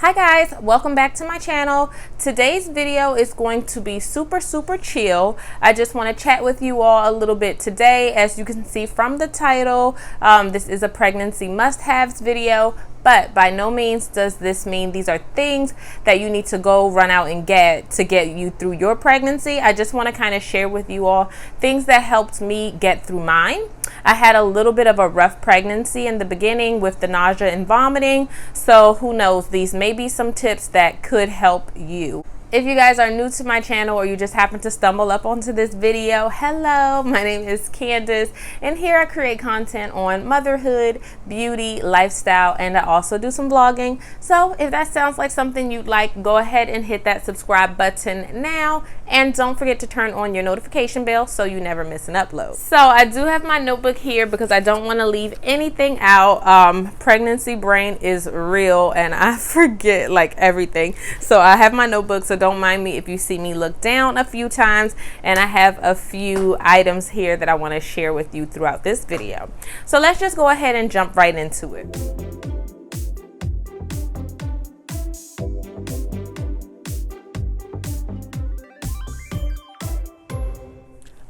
Hi guys, welcome back to my channel. Today's video is going to be super chill. I just want to chat with you all a little bit today. As you can see from the title, this is a pregnancy must-haves video, but by no means does this mean these are things that you need to go run out and get to get you through your pregnancy. I just want to kind of share with you all things that helped me get through mine. I had a little bit of a rough pregnancy in the beginning with the nausea and vomiting, so who knows, these may be some tips that could help you. If you guys are new to my channel or you just happen to stumble up onto this video, hello, my name is Candace, and here I create content on motherhood, beauty, lifestyle, and I also do some vlogging. So if that sounds like something you'd like, go ahead and hit that subscribe button now, and don't forget to turn on your notification bell so you never miss an upload. So I do have my notebook here because I don't want to leave anything out. Pregnancy brain is real and I forget like everything. So I have my notebook, so don't mind me if you see me look down a few times, and I have a few items here that I want to share with you throughout this video. So let's just go ahead and jump right into it.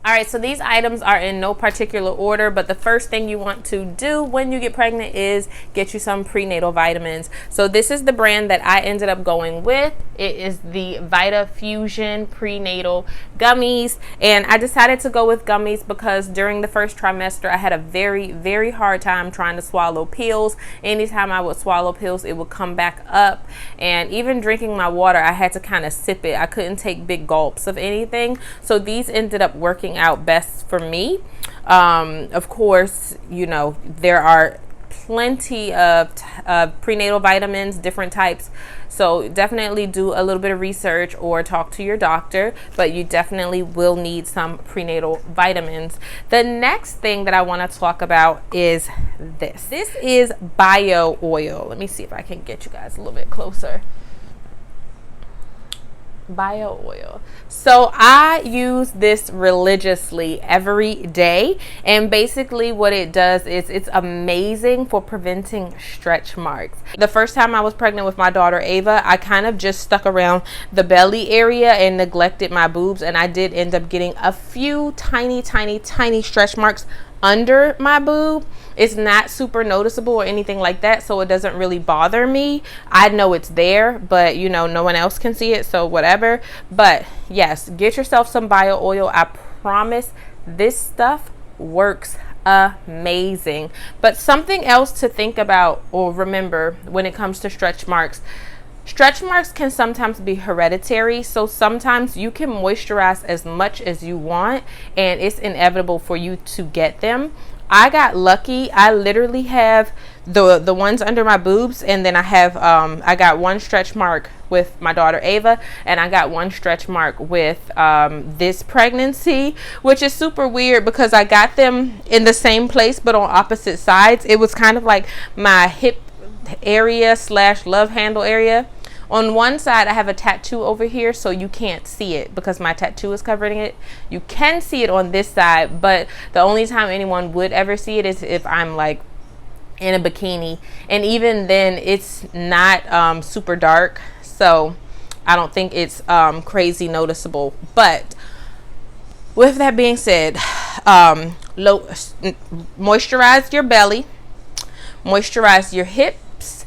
All right, so these items are in no particular order, but the first thing you want to do when you get pregnant is get you some prenatal vitamins. So this is the brand that I ended up going with. It is the Vita Fusion prenatal gummies, and I decided to go with gummies because during the first trimester I had a very hard time trying to swallow pills. Anytime I would swallow pills, it would come back up, and even drinking my water, I had to kind of sip it. I couldn't take big gulps of anything, so these ended up working out best for me. Of course, you know, there are plenty of prenatal vitamins, different types, so definitely do a little bit of research or talk to your doctor, but you definitely will need some prenatal vitamins. The next thing that I want to talk about is this is bio oil. Let me see if I can get you guys a little bit closer. Bio oil. So I use this religiously every day, and basically what it does is it's amazing for preventing stretch marks. The first time I was pregnant with my daughter Ava, I kind of just stuck around the belly area and neglected my boobs, and I did end up getting a few tiny stretch marks under my boob. It's not super noticeable or anything like that, so it doesn't really bother me. I know it's there, but you know, no one else can see it, so whatever. But yes, get yourself some bio oil. I promise this stuff works amazing. But something else to think about or remember when it comes to stretch marks. Stretch marks can sometimes be hereditary, so sometimes you can moisturize as much as you want and it's inevitable for you to get them. I got lucky. I literally have the ones under my boobs, and then I have I got one stretch mark with my daughter Ava, and I got one stretch mark with this pregnancy, which is super weird because I got them in the same place but on opposite sides. It was kind of like my hip area / love handle area. On one side I have a tattoo over here, so you can't see it because my tattoo is covering it. You can see it on this side, but the only time anyone would ever see it is if I'm like in a bikini, and even then it's not super dark, so I don't think it's crazy noticeable. But with that being said, moisturize your belly, moisturize your hips,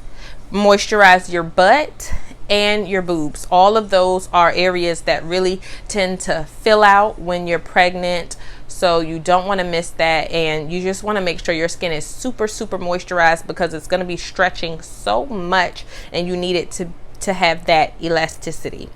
moisturize your butt and your boobs. All of those are areas that really tend to fill out when you're pregnant, so you don't want to miss that, and you just want to make sure your skin is super moisturized because it's going to be stretching so much and you need it to have that elasticity.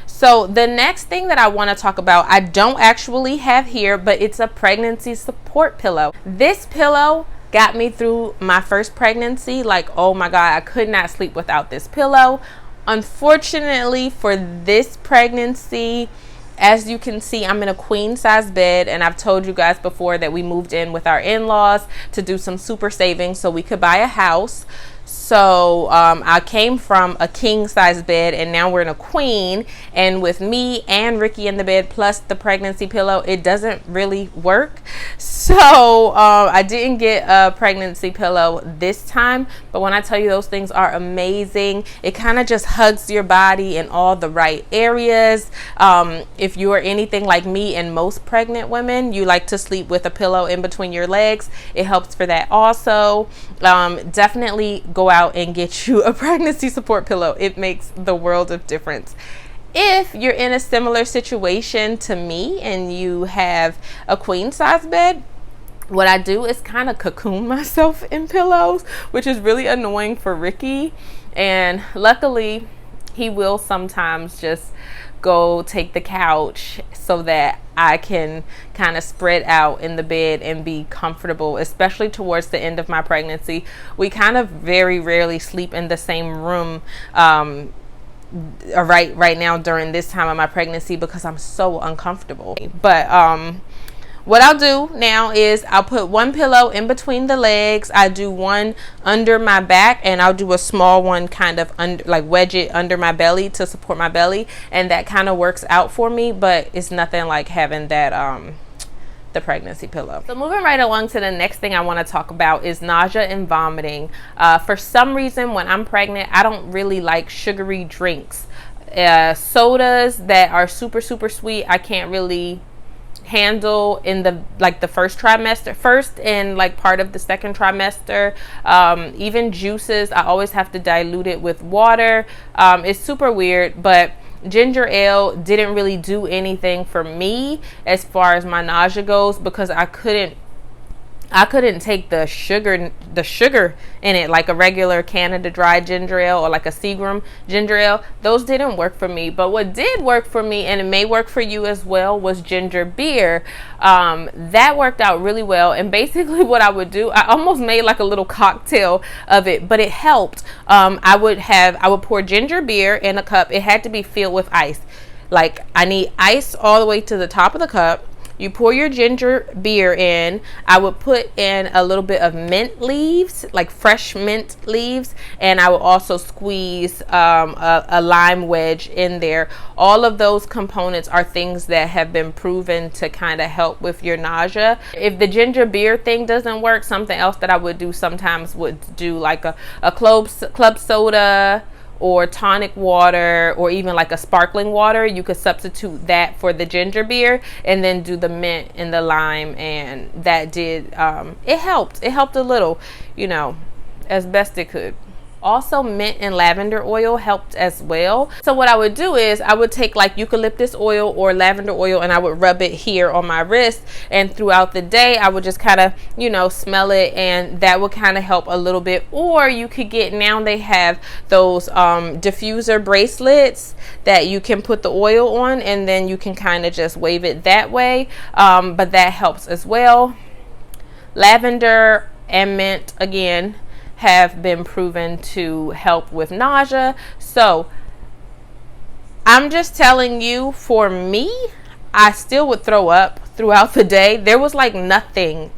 So the next thing that I want to talk about, I don't actually have here, but it's a pregnancy support pillow. This pillow got me through my first pregnancy. Like, oh my God, I could not sleep without this pillow. Unfortunately for this pregnancy, as you can see, I'm in a queen size bed, and I've told you guys before that we moved in with our in-laws to do some super savings so we could buy a house. So I came from a king size bed, and now we're in a queen, and with me and Ricky in the bed plus the pregnancy pillow, it doesn't really work. So I didn't get a pregnancy pillow this time, but when I tell you, those things are amazing. It kind of just hugs your body in all the right areas. If you are anything like me and most pregnant women, you like to sleep with a pillow in between your legs. It helps for that also. Definitely go out and get you a pregnancy support pillow. It makes the world of difference. If you're in a similar situation to me and you have a queen size bed, what I do is kind of cocoon myself in pillows, which is really annoying for Ricky. And luckily, he will sometimes just go take the couch so that I can kind of spread out in the bed and be comfortable, especially towards the end of my pregnancy. We kind of very rarely sleep in the same room right now during this time of my pregnancy because I'm so uncomfortable. But what I'll do now is I'll put one pillow in between the legs. I do one under my back, and I'll do a small one kind of under, like wedge it under my belly to support my belly, and that kind of works out for me. But it's nothing like having that the pregnancy pillow. So moving right along to the next thing I want to talk about is nausea and vomiting. For some reason, when I'm pregnant, I don't really like sugary drinks. Sodas that are super sweet, I can't really handle in the first and like part of the second trimester. Even juices, I always have to dilute it with water. It's super weird, but ginger ale didn't really do anything for me as far as my nausea goes because I couldn't take the sugar in it, like a regular Canada Dry ginger ale or like a Seagram ginger ale. Those didn't work for me. But what did work for me, and it may work for you as well, was ginger beer. That worked out really well. And basically what I would do, I almost made like a little cocktail of it, but it helped. I would pour ginger beer in a cup. It had to be filled with ice. Like, I need ice all the way to the top of the cup. You pour your ginger beer in. I would put in a little bit of mint leaves, like fresh mint leaves, and I will also squeeze a lime wedge in there. All of those components are things that have been proven to kind of help with your nausea. If the ginger beer thing doesn't work, something else that I would do sometimes would do like a club soda or tonic water, or even like a sparkling water. You could substitute that for the ginger beer and then do the mint and the lime, and that did it helped a little, as best it could. Also, mint and lavender oil helped as well. So what I would do is I would take like eucalyptus oil or lavender oil, and I would rub it here on my wrist, and throughout the day I would just kind of smell it, and that would kind of help a little bit. Or you could get, now they have those diffuser bracelets that you can put the oil on, and then you can kind of just wave it that way. But that helps as well. Lavender and mint, again, have been proven to help with nausea. So I'm just telling you, for me, I still would throw up throughout the day. There was like nothing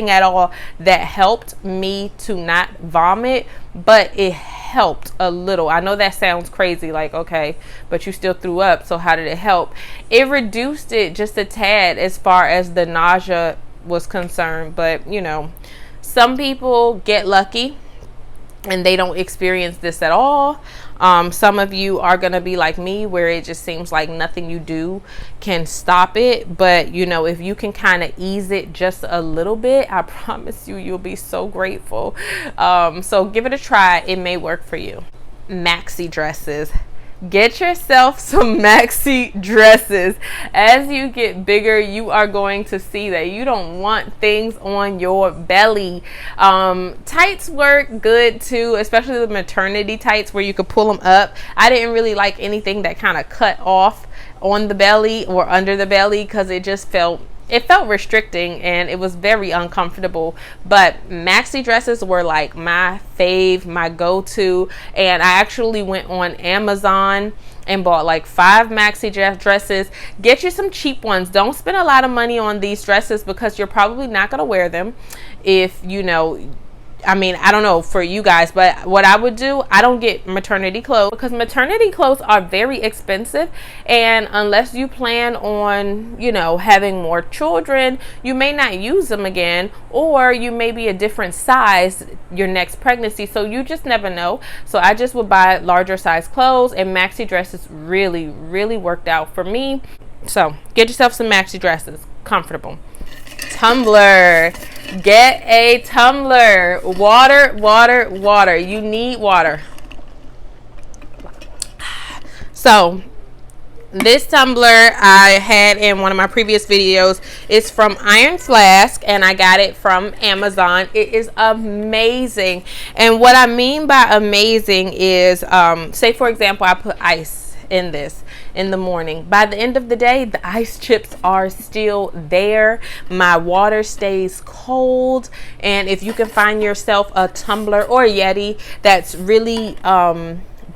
at all that helped me to not vomit, but it helped a little. I know that sounds crazy, like, okay, but you still threw up, so how did it help? It reduced it just a tad as far as the nausea was concerned, but some people get lucky and they don't experience this at all. Some of you are going to be like me, where it just seems like nothing you do can stop it. But, if you can kind of ease it just a little bit, I promise you'll be so grateful. So give it a try. It may work for you. Maxi dresses. Get yourself some maxi dresses. As you get bigger, you are going to see that you don't want things on your belly. Tights work good too, especially the maternity tights where you could pull them up. I didn't really like anything that kind of cut off on the belly or under the belly, because it felt restricting and it was very uncomfortable. But maxi dresses were like my fave, my go-to, and I actually went on Amazon and bought like 5 maxi dresses. Get you some cheap ones. Don't spend a lot of money on these dresses because you're probably not going to wear them if I mean, I don't know for you guys, but what I would do, I don't get maternity clothes because maternity clothes are very expensive. And unless you plan on, you know, having more children, you may not use them again, or you may be a different size your next pregnancy. So you just never know. So I just would buy larger size clothes, and maxi dresses really, really worked out for me. So get yourself some maxi dresses, comfortable. Tumbler. Get a tumbler. Water, water, water. You need water. So this tumbler I had in one of my previous videos is from Iron Flask, and I got it from Amazon. It is amazing. And what I mean by amazing is, say for example, I put ice in this in the morning. By the end of the day, the ice chips are still there. My water stays cold. And if you can find yourself a tumbler or a Yeti that's really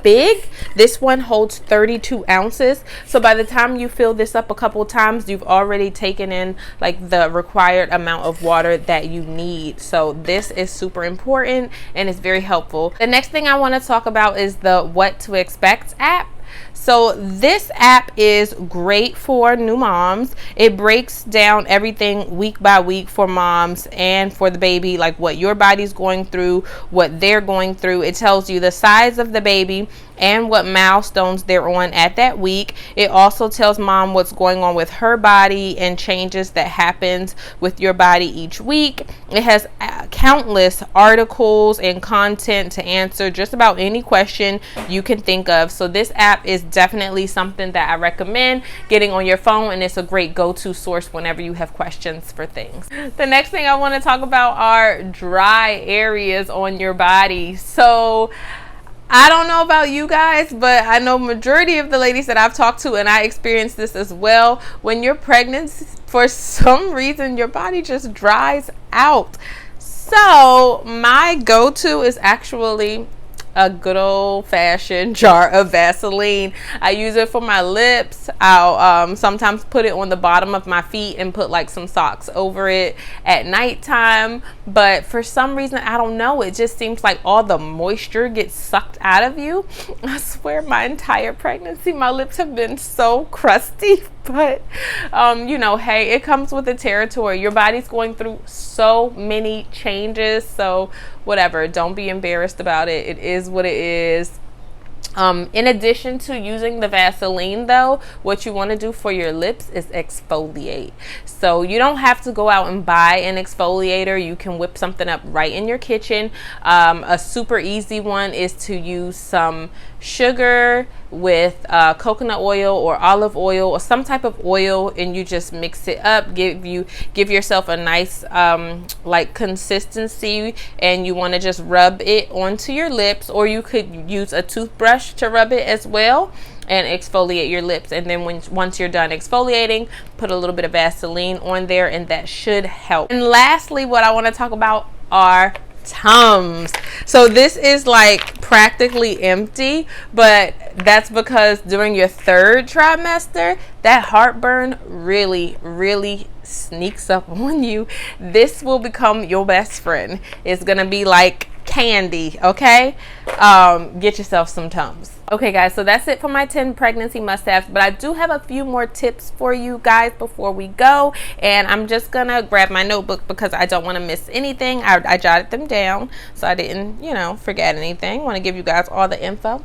big, this one holds 32 ounces. So by the time you fill this up a couple times, you've already taken in like the required amount of water that you need. So this is super important and it's very helpful. The next thing I want to talk about is the What to Expect app. So this app is great for new moms. It breaks down everything week by week for moms and for the baby, like what your body's going through, what they're going through. It tells you the size of the baby and what milestones they're on at that week. It also tells mom what's going on with her body and changes that happens with your body each week. It has countless articles and content to answer just about any question you can think of. So this app is definitely something that I recommend getting on your phone, and it's a great go-to source whenever you have questions for things. The next thing I want to talk about are dry areas on your body. So I don't know about you guys, but I know majority of the ladies that I've talked to, and I experienced this as well, when you're pregnant, for some reason your body just dries out. So my go-to is actually a good old-fashioned jar of Vaseline. I use it for my lips. I'll sometimes put it on the bottom of my feet and put like some socks over it at nighttime. But for some reason, I don't know, it just seems like all the moisture gets sucked out of you. I swear my entire pregnancy my lips have been so crusty. But you know, hey, it comes with the territory. Your body's going through so many changes, so whatever, don't be embarrassed about it. It is what it is. In addition to using the Vaseline though, what you want to do for your lips is exfoliate. So you don't have to go out and buy an exfoliator. You can whip something up right in your kitchen. A super easy one is to use some sugar with coconut oil or olive oil or some type of oil, and you just mix it up. Give yourself a nice like consistency, and you want to just rub it onto your lips, or you could use a toothbrush to rub it as well and exfoliate your lips. And then once you're done exfoliating, put a little bit of Vaseline on there, and that should help. And lastly, what I want to talk about are Tums. So this is like practically empty, but that's because during your third trimester, that heartburn really sneaks up on you. This will become your best friend. It's gonna be like candy, okay? Get yourself some Tums. Okay guys, so that's it for my 10 pregnancy must-haves, but I do have a few more tips for you guys before we go, and I'm just gonna grab my notebook because I don't want to miss anything. I jotted them down so I didn't, you know, forget anything. I want to give you guys all the info.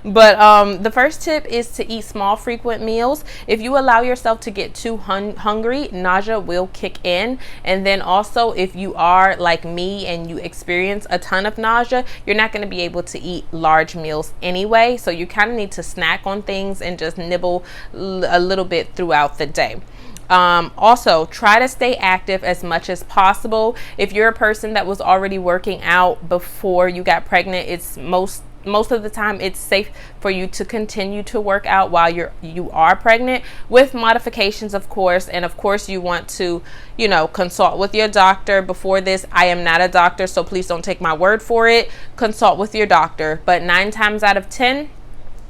But the first tip is to eat small, frequent meals. If you allow yourself to get too hungry, nausea will kick in. And then also, if you are like me and you experience a ton of nausea, you're not going to be able to eat large meals anyway. So you kind of need to snack on things and just nibble a little bit throughout the day. Also, try to stay active as much as possible. If you're a person that was already working out before you got pregnant, it's most of the time it's safe for you to continue to work out while you are pregnant, with modifications of course. And of course you want to, you know, consult with your doctor before this. I am not a doctor, so please don't take my word for it. Consult with your doctor. But 9 times out of 10,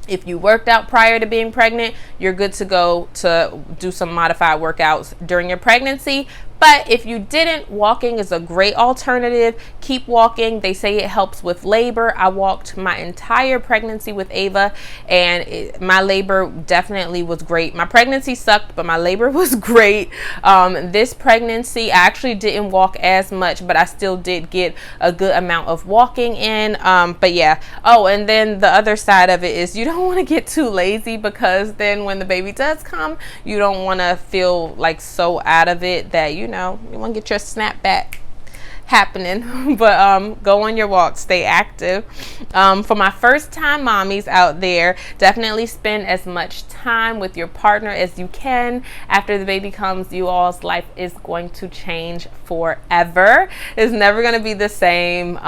if you worked out prior to being pregnant, you're good to go to do some modified workouts during your pregnancy. But if you didn't, walking is a great alternative. Keep walking. They say it helps with labor. I walked my entire pregnancy with Ava, and my labor definitely was great. My pregnancy sucked, but my labor was great. This pregnancy, I actually didn't walk as much, but I still did get a good amount of walking in. But yeah. Oh, and then the other side of it is you don't want to get too lazy, because then when the baby does come, you don't want to feel like so out of it that, you know, you want to get your snapback happening. But go on your walk, stay active. For my first time mommies out there, definitely spend as much time with your partner as you can. After the baby comes, you all's life is going to change forever. It's never going to be the same.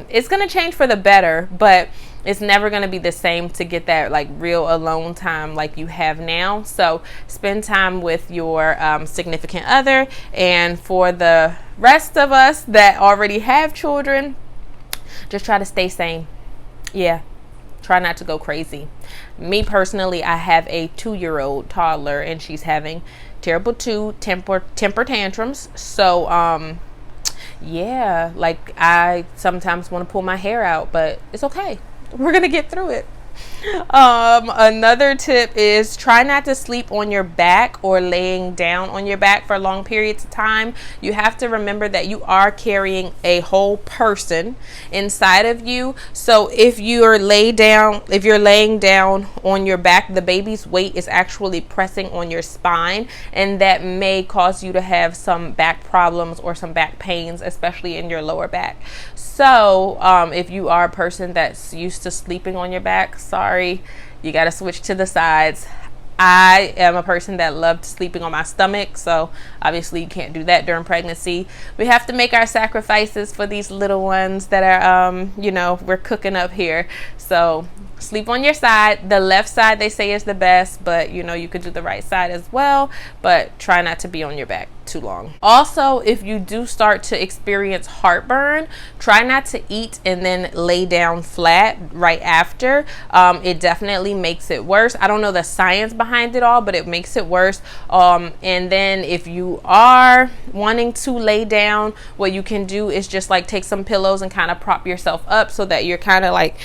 It's going to change for the better, but it's never going to be the same to get that like real alone time like you have now. So spend time with your significant other. And for the rest of us that already have children, just try to stay sane. Yeah, try not to go crazy. Me personally, I have a 2-year-old toddler, and she's having terrible temper tantrums. So yeah, like I sometimes want to pull my hair out, but it's okay. We're gonna get through it. Another tip is try not to sleep on your back or laying down on your back for long periods of time. You have to remember that you are carrying a whole person inside of you. So if you're laying down on your back, the baby's weight is actually pressing on your spine, and that may cause you to have some back problems or some back pains, especially in your lower back. So if you are a person that's used to sleeping on your back, sorry, you got to switch to the sides. I am a person that loved sleeping on my stomach, so obviously you can't do that during pregnancy. We have to make our sacrifices for these little ones that are, you know, we're cooking up here. So sleep on your side. The left side, they say, is the best, but you know, you could do the right side as well, but try not to be on your back too long. Also, if you do start to experience heartburn, try not to eat and then lay down flat right after. It definitely makes it worse. I don't know the science behind it all, but it makes it worse. And then if you are wanting to lay down, what you can do is just like take some pillows and kind of prop yourself up so that you're kind of like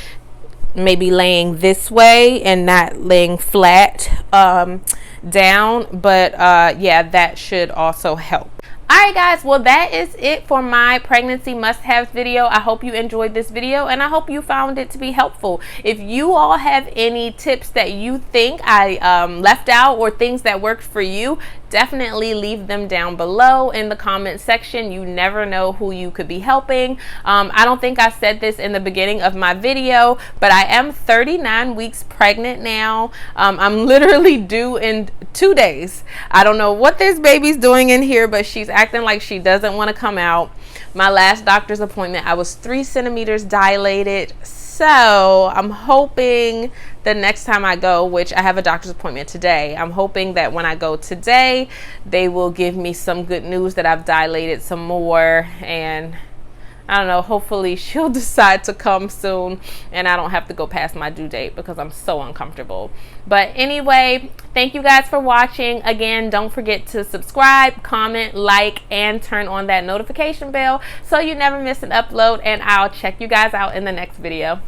maybe laying this way and not laying flat down. But yeah, that should also help. Alright guys, well that is it for my pregnancy must-haves video. I hope you enjoyed this video, and I hope you found it to be helpful. If you all have any tips that you think I left out, or things that worked for you, definitely leave them down below in the comment section. You never know who you could be helping. I don't think I said this in the beginning of my video, but I am 39 weeks pregnant now. I'm literally due in 2 days. I don't know what this baby's doing in here, but she's acting like she doesn't want to come out. My last doctor's appointment, I was 3 centimeters dilated. So I'm hoping the next time I go, which I have a doctor's appointment today, I'm hoping that when I go today, they will give me some good news that I've dilated some more, and I don't know, hopefully she'll decide to come soon and I don't have to go past my due date because I'm so uncomfortable. But anyway, thank you guys for watching. Again, don't forget to subscribe, comment, like, and turn on that notification bell so you never miss an upload, and I'll check you guys out in the next video.